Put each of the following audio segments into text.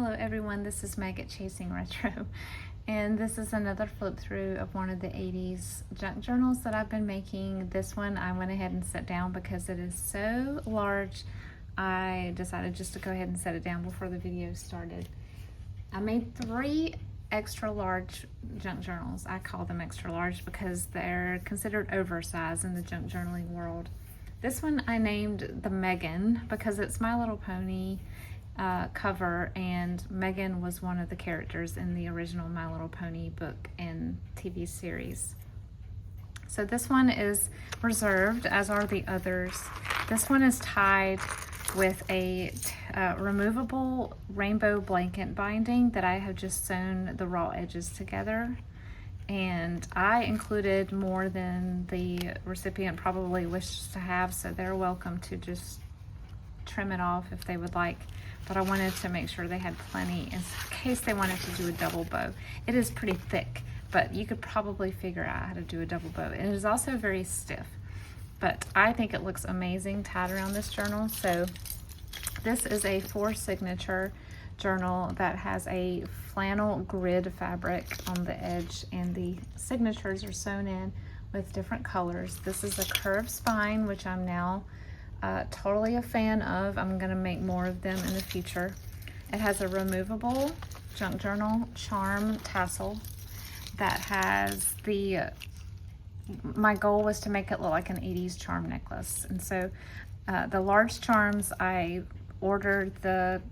Hello everyone, this is Meg at Chasing Retro, and this is another flip through of one of the 80s junk journals that I've been making. This one I went ahead and set down because it is so large. I decided just to go ahead and set it down before the video started. I made 3 extra large junk journals. I call them extra large because they're considered oversized in the junk journaling world. This one I named the Megan because it's My Little Pony cover, and Megan was one of the characters in the original My Little Pony book and TV series. So this one is reserved, as are the others. This one is tied with a removable rainbow blanket binding that I have just sewn the raw edges together. And I included more than the recipient probably wishes to have, so they're welcome to just trim it off if they would like. But I wanted to make sure they had plenty in case they wanted to do a double bow. It is pretty thick, but you could probably figure out how to do a double bow. It is also very stiff, but I think it looks amazing tied around this journal. So this is a 4 signature journal that has a flannel grid fabric on the edge, and the signatures are sewn in with different colors. This is a curved spine, which I'm now totally a fan of. I'm gonna make more of them in the future. It has a removable junk journal charm tassel that has my goal was to make it look like an 80s charm necklace. And so the large charms, I ordered the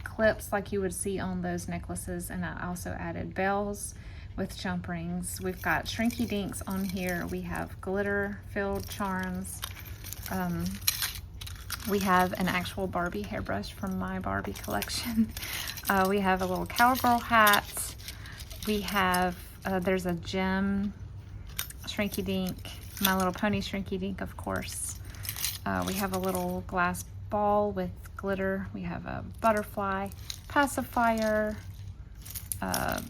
clips like you would see on those necklaces, and I also added bells with jump rings. We've got shrinky dinks on here. We have glitter filled charms. We have an actual Barbie hairbrush from my Barbie collection. We have a little cowgirl hat. We have, there's a gem shrinky dink, My Little Pony shrinky dink, of course. We have a little glass ball with glitter. We have a butterfly, pacifier, a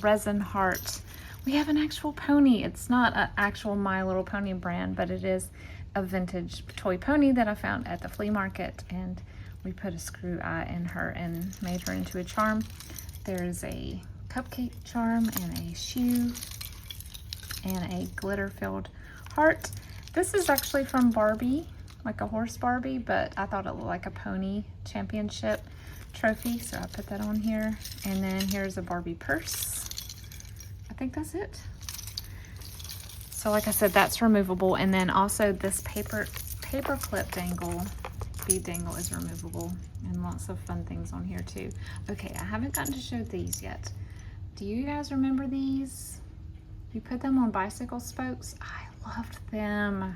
resin heart. We have an actual pony. It's not an actual My Little Pony brand, but it is a vintage toy pony that I found at the flea market, and we put a screw eye in her and made her into a charm. There's a cupcake charm and a shoe and a glitter filled heart. This is actually from Barbie, like a horse Barbie, but I thought it looked like a pony championship trophy, so I put that on here. And then here's a Barbie purse. I think that's it. So like I said, that's removable. And then also this paper clip dangle, bead dangle is removable, and lots of fun things on here too. Okay, I haven't gotten to show these yet. Do you guys remember these? You put them on bicycle spokes. I loved them.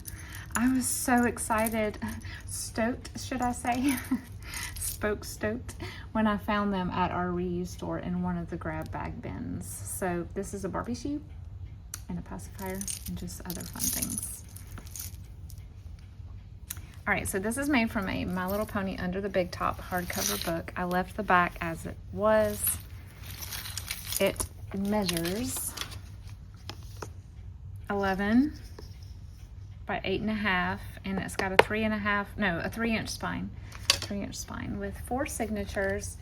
I was so excited, stoked, should I say? Stoked when I found them at our reuse store in one of the grab bag bins. So this is a Barbie shoe and a pacifier and just other fun things. All right, so this is made from a My Little Pony Under the Big Top hardcover book. I left the back as it was. It measures 11 by 8.5, and it's got a 3-inch spine. 3-inch spine with 4 signatures.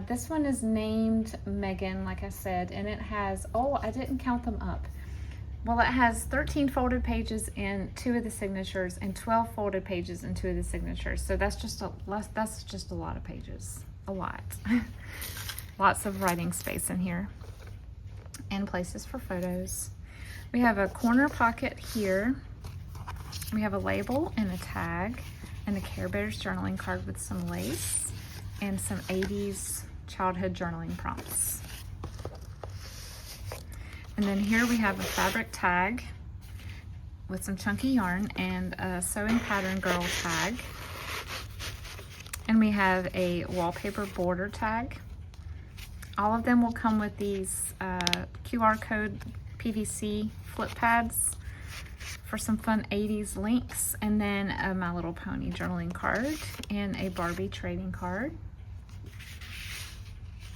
This one is named Megan, like I said, and it has, oh, I didn't count them up. Well, it has 13 folded pages in 2 of the signatures and 12 folded pages in 2 of the signatures. So that's just a lot of pages, a lot. Lots of writing space in here and places for photos. We have a corner pocket here. We have a label and a tag and a Care Bears journaling card with some lace and some 80s childhood journaling prompts. And then here we have a fabric tag with some chunky yarn and a sewing pattern girl tag. And we have a wallpaper border tag. All of them will come with these QR code PVC flip pads for some fun 80s links, and then a My Little Pony journaling card and a Barbie trading card.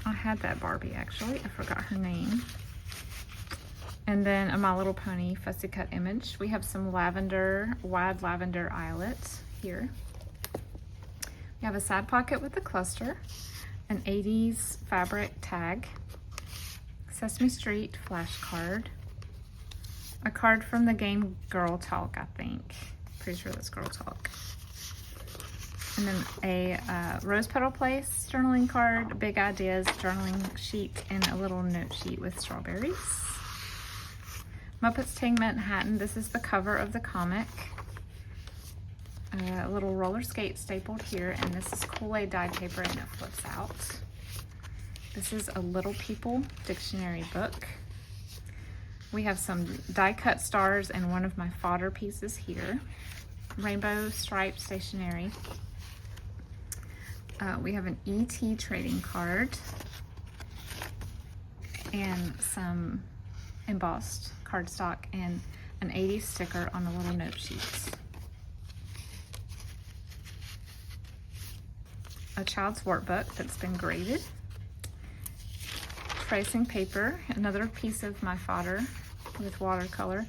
I had that Barbie actually, I forgot her name. And then a My Little Pony fussy cut image. We have some wide lavender eyelet here. We have a side pocket with a cluster, an 80s fabric tag, Sesame Street flashcard, a card from the game Girl Talk, I think. Pretty sure that's Girl Talk. And then a Rose Petal Place journaling card, Big Ideas journaling sheet, and a little note sheet with strawberries. Muppets Take Manhattan, this is the cover of the comic. A little roller skate stapled here, and this is Kool-Aid dyed paper and it flips out. This is a Little People dictionary book. We have some die cut stars and one of my fodder pieces here. Rainbow stripe stationery. We have an E.T. trading card and some embossed cardstock and an 80s sticker on a little note sheet. A child's workbook that's been graded. Tracing paper, another piece of my fodder with watercolor.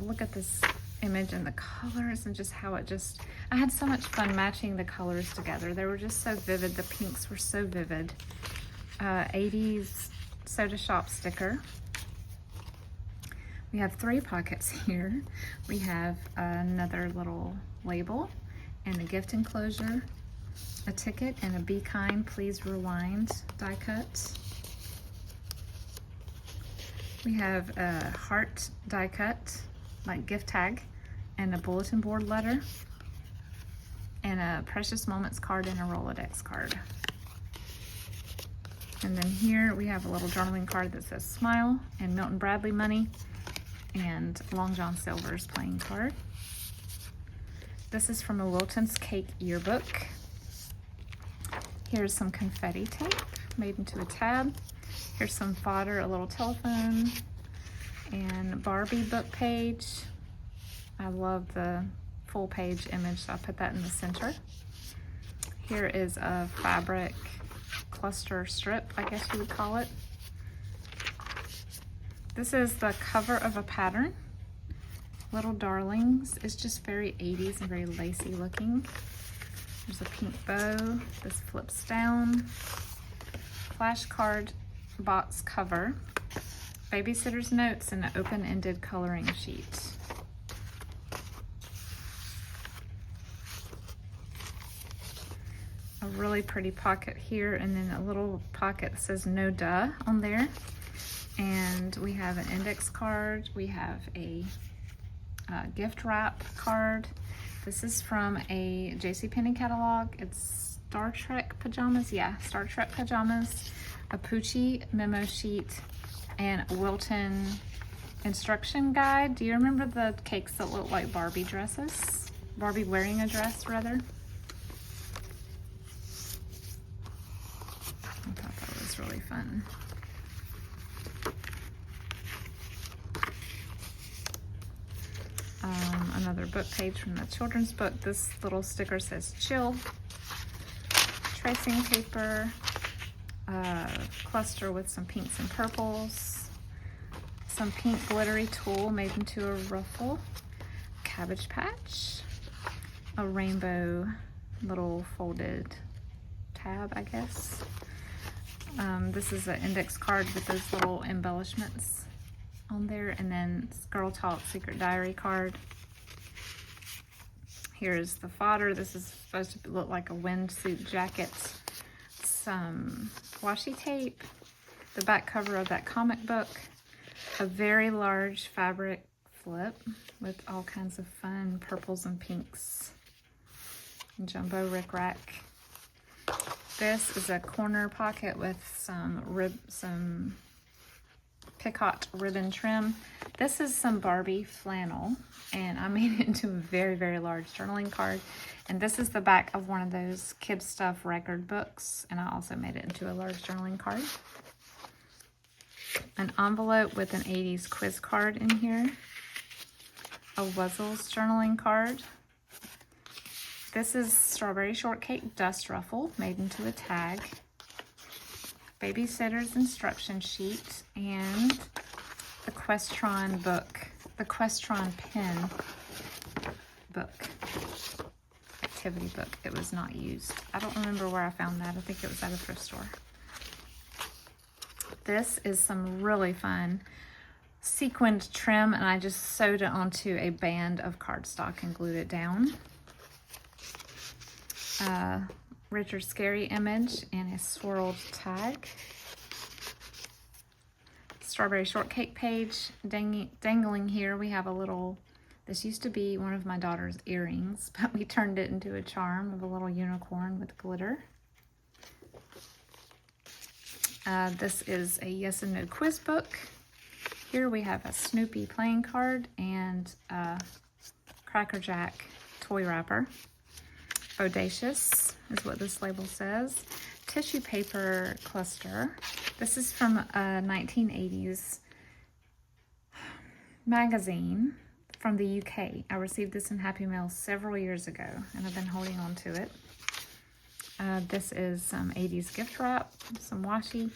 Look at this image and the colors and just how I had so much fun matching the colors together. They were just so vivid. The pinks were so vivid. 80s soda shop sticker. We have 3 pockets here. We have another little label and a gift enclosure, a ticket, and a Be Kind, Please Rewind die cut. We have a heart die cut, like gift tag, and a bulletin board letter, and a Precious Moments card and a Rolodex card. And then here we have a little journaling card that says Smile, and Milton Bradley money, and Long John Silver's playing card. This is from a Wilton's Cake yearbook. Here's some confetti tape made into a tab. Here's some fodder, a little telephone, and Barbie book page. I love the full page image, so I put that in the center. Here is a fabric cluster strip, I guess you would call it. This is the cover of a pattern. Little Darlings. It's just very 80s and very lacy looking. There's a pink bow. This flips down. Flashcard box cover. Babysitter's notes and an open-ended coloring sheet. A really pretty pocket here, and then a little pocket that says No Duh on there. And we have an index card. We have a gift wrap card. This is from a JCPenney catalog. It's Star Trek pajamas. Yeah, Star Trek pajamas. A Poochie memo sheet and a Wilton instruction guide. Do you remember the cakes that look like Barbie dresses? Barbie wearing a dress, rather. I thought that was really fun. Another book page from the children's book. This little sticker says Chill. Tracing paper. Cluster with some pinks and purples. Some pink glittery tulle made into a ruffle. Cabbage Patch. A rainbow little folded tab, I guess. This is an index card with those little embellishments on there, and then Girl Talk Secret Diary card. Here's the fodder. This is supposed to look like a windsuit jacket. Some washi tape, the back cover of that comic book, a very large fabric flip with all kinds of fun purples and pinks, and jumbo rickrack. This is a corner pocket with some picot ribbon trim. This is some Barbie flannel, and I made it into a very, very large journaling card. And this is the back of one of those Kid Stuff record books, and I also made it into a large journaling card. An envelope with an 80s quiz card in here. A Wuzzles journaling card. This is Strawberry Shortcake Dust Ruffle made into a tag. Babysitter's instruction sheet, and the Questron book, the Questron pen book activity book. It was not used. I don't remember where I found that. I think it was at a thrift store. This is some really fun sequined trim, and I just sewed it onto a band of cardstock and glued it down. Richard Scarry image and a swirled tag. Strawberry shortcake page. Dangling here, we have a little, this used to be one of my daughter's earrings, but we turned it into a charm of a little unicorn with glitter. This is a yes and no quiz book. Here we have a Snoopy playing card and a Cracker Jack toy wrapper. Audacious is what this label says. Tissue paper cluster. This is from a 1980s magazine from the UK. I received this in Happy Mail several years ago, and I've been holding on to it. This is some 80s gift wrap, some washi.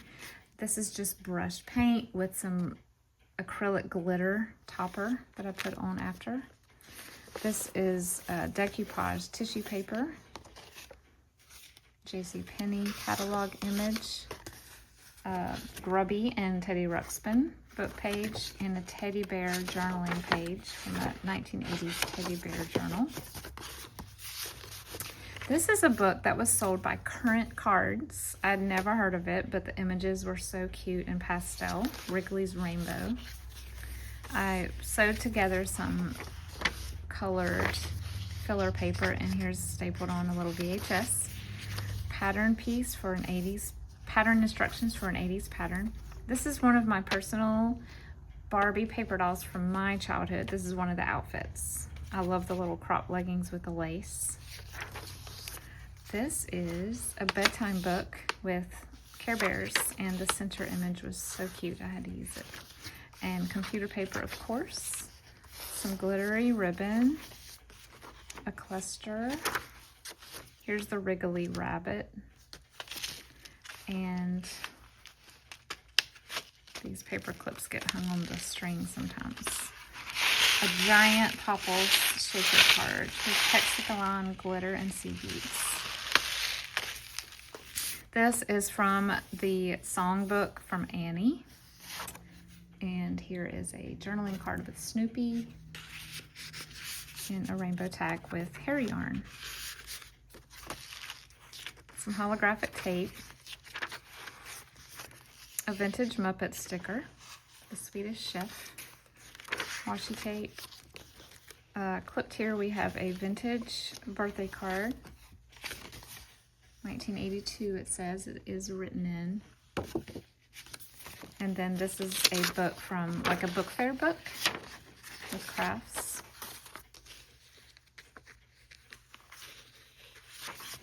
This is just brushed paint with some acrylic glitter topper that I put on after. This is decoupage tissue paper, JCPenney catalog image, Grubby and Teddy Ruxpin book page, and a teddy bear journaling page from a 1980s teddy bear journal. This is a book that was sold by Current Cards. I'd never heard of it, but the images were so cute and pastel. Wrigley's Rainbow. I sewed together some colored filler paper, and here's stapled on a little VHS. Pattern piece for an 80s, pattern instructions for an 80s pattern. This is one of my personal Barbie paper dolls from my childhood. This is one of the outfits. I love the little crop leggings with the lace. This is a bedtime book with Care Bears, and the center image was so cute, I had to use it. And computer paper, of course. Some glittery ribbon, a cluster. Here's the Wrigley rabbit. And these paper clips get hung on the string sometimes. A giant Popples shaker card with hexagon glitter and seed beads. This is from the songbook from Annie. And here is a journaling card with Snoopy and a rainbow tag with hair yarn. Some holographic tape. A vintage Muppet sticker. The Swedish Chef. Washi tape. Clipped here we have a vintage birthday card. 1982 it says, it is written in. And then this is a book from, like a book fair book with crafts.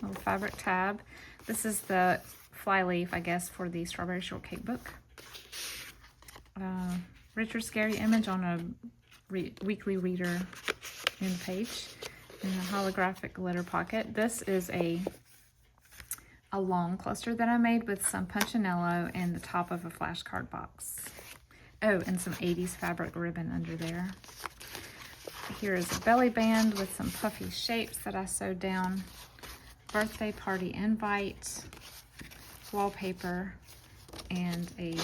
Little fabric tab. This is the flyleaf, I guess, for the Strawberry Shortcake book. Richard Scarry image on a weekly reader end page. And a holographic glitter pocket. This is a long cluster that I made with some punchinello and the top of a flashcard box. Oh, and some 80s fabric ribbon under there. Here is a belly band with some puffy shapes that I sewed down. Birthday party invite, wallpaper, and a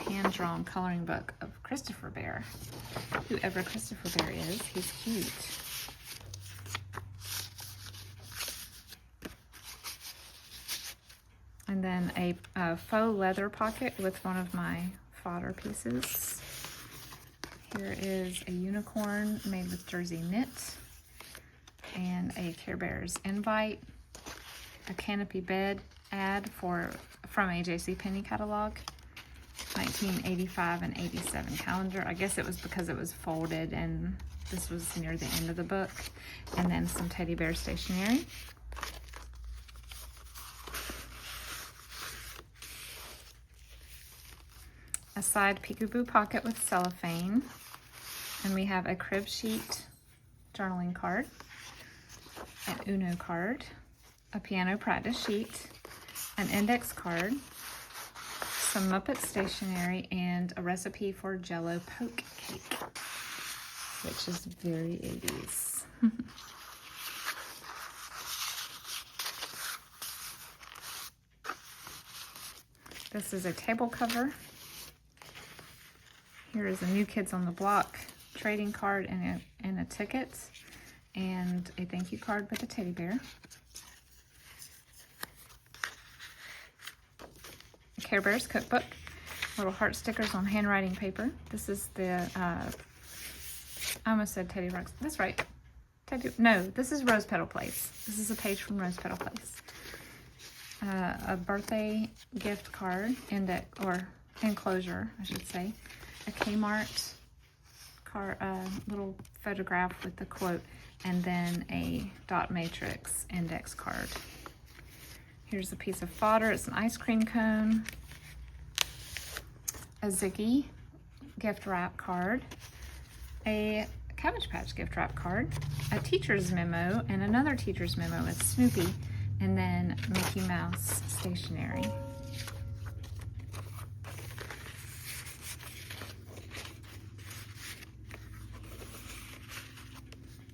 hand-drawn coloring book of Christopher Bear. Whoever Christopher Bear is, he's cute. And then a faux leather pocket with one of my fodder pieces. Here is a unicorn made with jersey knit, and a Care Bears invite, a canopy bed ad from a JCPenney catalog, 1985 and 87 calendar. I guess it was because it was folded and this was near the end of the book. And then some teddy bear stationery. A side peekaboo pocket with cellophane. And we have a crib sheet journaling card, an Uno card, a piano practice sheet, an index card, some Muppet stationery, and a recipe for Jell-O poke cake, which is very 80s. This is a table cover. Here is a New Kids on the Block trading card and a ticket, and a thank you card with a teddy bear. Care Bears cookbook. Little heart stickers on handwriting paper. This is the, I almost said Teddy Rocks. That's right. No, this is Rose Petal Place. This is a page from Rose Petal Place. A birthday gift card, or enclosure, I should say. A Kmart card, little photograph with the quote, and then a dot matrix index card. Here's a piece of fodder. It's an ice cream cone. A Ziggy gift wrap card. A Cabbage Patch gift wrap card. A teacher's memo and another teacher's memo with Snoopy. And then Mickey Mouse stationery.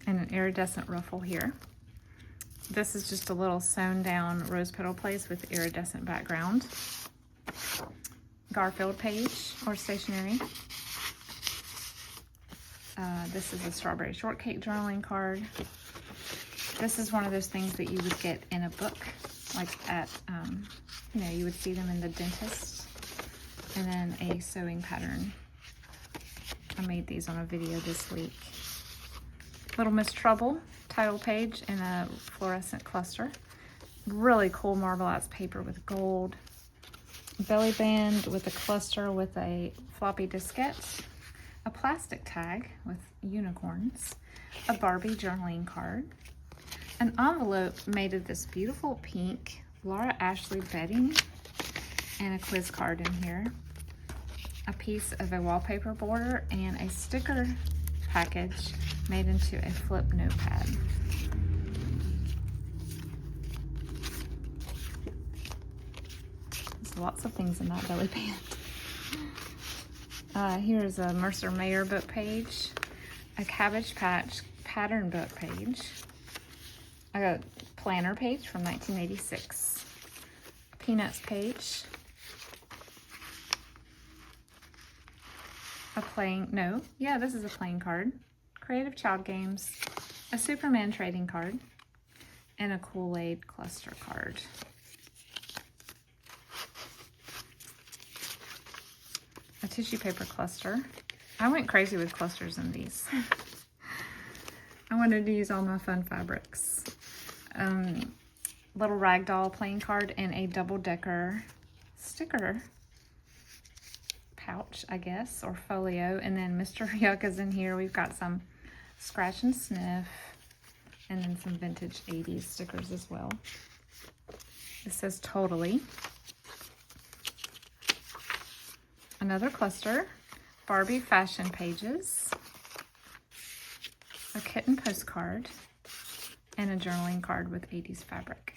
And an iridescent ruffle here. This is just a little sewn down rose petal place with iridescent background. Garfield page or stationery. This is a strawberry shortcake journaling card. This is one of those things that you would get in a book, like at, you know, you would see them in the dentist. And then a sewing pattern. I made these on a video this week. Little Miss Trouble title page in a fluorescent cluster. Really cool Marvel-Outs paper with gold. Belly band with a cluster with a floppy diskette. A plastic tag with unicorns. A Barbie journaling card. An envelope made of this beautiful pink Laura Ashley bedding. And a quiz card in here. A piece of a wallpaper border and a sticker package made into a flip notepad. There's lots of things in that belly band. Here's a Mercer Mayer book page, a Cabbage Patch pattern book page, a planner page from 1986, a Peanuts page, this is a playing card, Creative Child Games, a Superman trading card, and a Kool-Aid cluster card. A tissue paper cluster. I went crazy with clusters in these. I wanted to use all my fun fabrics. Little ragdoll playing card and a double-decker sticker pouch, I guess, or folio. And then Mr. Yuck is in here. We've got some scratch and sniff and then some vintage 80s stickers as well. This says Totally. Another cluster, Barbie fashion pages, a kitten postcard, and a journaling card with 80s fabric.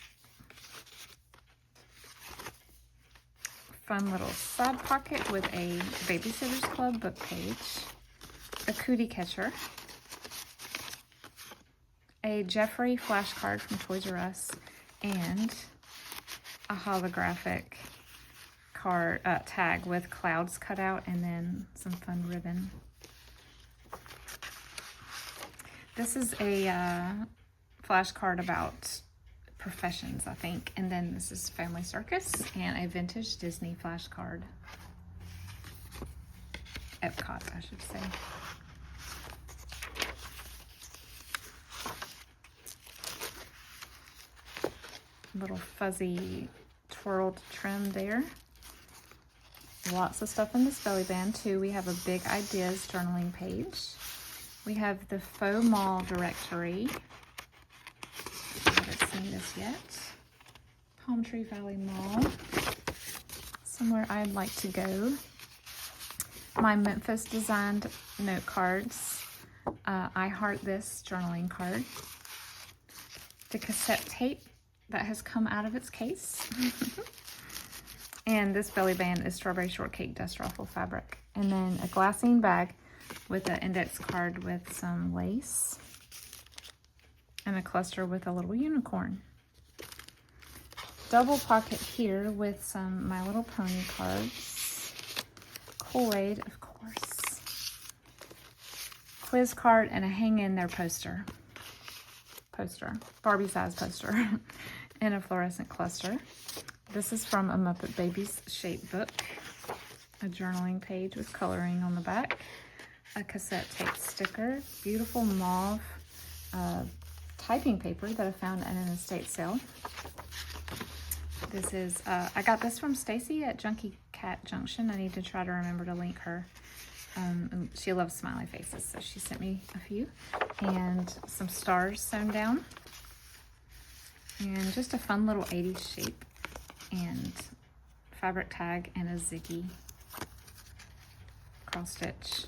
Fun little side pocket with a Babysitter's Club book page, a cootie catcher, a Jeffrey flashcard from Toys R Us, and a holographic card tag with clouds cut out and then some fun ribbon. This is a flashcard about professions, I think, and then this is Family Circus and a vintage Disney flashcard. Epcot, I should say. Little fuzzy twirled trim there. Lots of stuff in this belly band too. We have a Big Ideas journaling page. We have the Faux Mall directory. I haven't seen this yet. Palm Tree Valley Mall. Somewhere I'd like to go. My Memphis designed note cards. I Heart This journaling card. The cassette tape that has come out of its case. And this belly band is Strawberry Shortcake Dust Ruffle fabric. And then a glassine bag with an index card with some lace. And a cluster with a little unicorn. double pocket here with some My Little Pony cards. Kool-Aid, of course. Quiz card and a hang in there poster. Barbie size poster. And a fluorescent cluster. This is from a Muppet Babies shape book. A journaling page with coloring on the back. A cassette tape sticker. Beautiful mauve typing paper that I found at an estate sale. This is, I got this from Stacy at Junkie Cat Junction. I need to try to remember to link her. She loves smiley faces, so she sent me a few. And some stars sewn down. And just a fun little 80s shape. And fabric tag and a ziggy cross stitch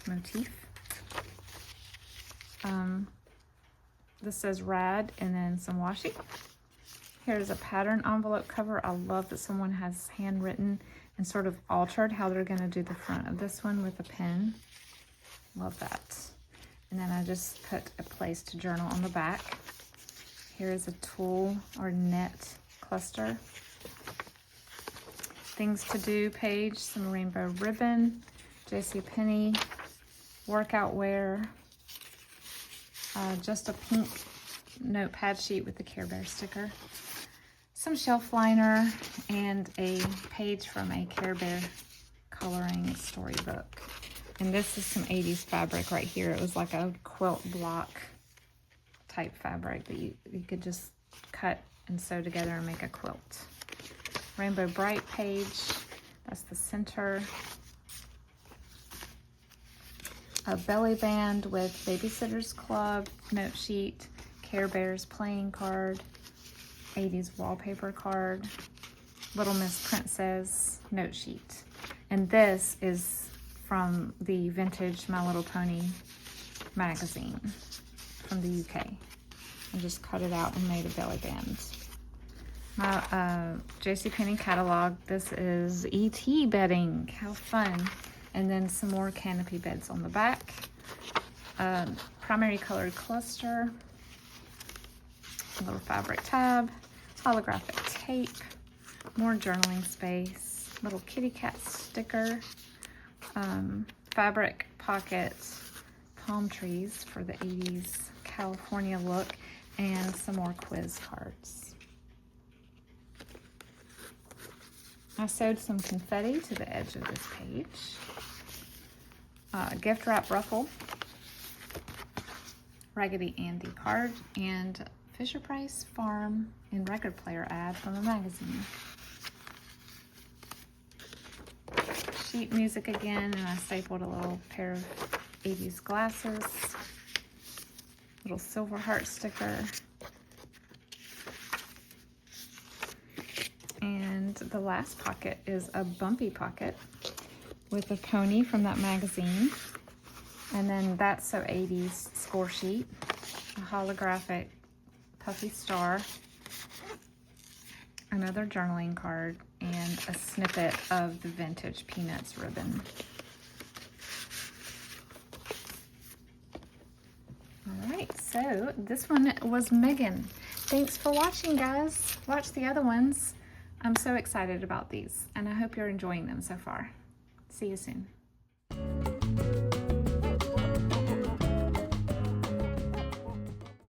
motif. This says rad and then some washi. Here's a pattern envelope cover. I love that someone has handwritten and sort of altered how they're going to do the front of this one with a pen. Love that. And then I just put a place to journal on the back. Here is a tulle or net cluster. Things to do page, some rainbow ribbon, JCPenney, workout wear, just a pink notepad sheet with the Care Bear sticker, some shelf liner, and a page from a Care Bear coloring storybook. And this is some 80s fabric right here. It was like a quilt block type fabric that you could just cut and sew together and make a quilt. Rainbow Bright page, that's the center. A belly band with Babysitter's Club note sheet, Care Bears playing card, 80s wallpaper card, Little Miss Princess note sheet. And this is from the vintage My Little Pony magazine from the UK. I just cut it out and made a belly band. My JCPenney catalog, this is ET bedding, how fun. And then some more canopy beds on the back. Primary colored cluster, a little fabric tab, holographic tape, more journaling space, little kitty cat sticker, fabric pockets, palm trees for the 80s California look, and some more quiz cards. I sewed some confetti to the edge of this page. Gift wrap ruffle, Raggedy Andy card, and Fisher-Price Farm and record player ad from a magazine. Sheet music again, and I stapled a little pair of 80s glasses, little silver heart sticker, and the last pocket is a bumpy pocket with a pony from that magazine, and then that's so 80s score sheet, a holographic puffy star, another journaling card, and a snippet of the vintage Peanuts ribbon. All right, so this one was Megan. Thanks for watching, guys. Watch the other ones. I'm so excited about these, and I hope you're enjoying them so far. See you soon.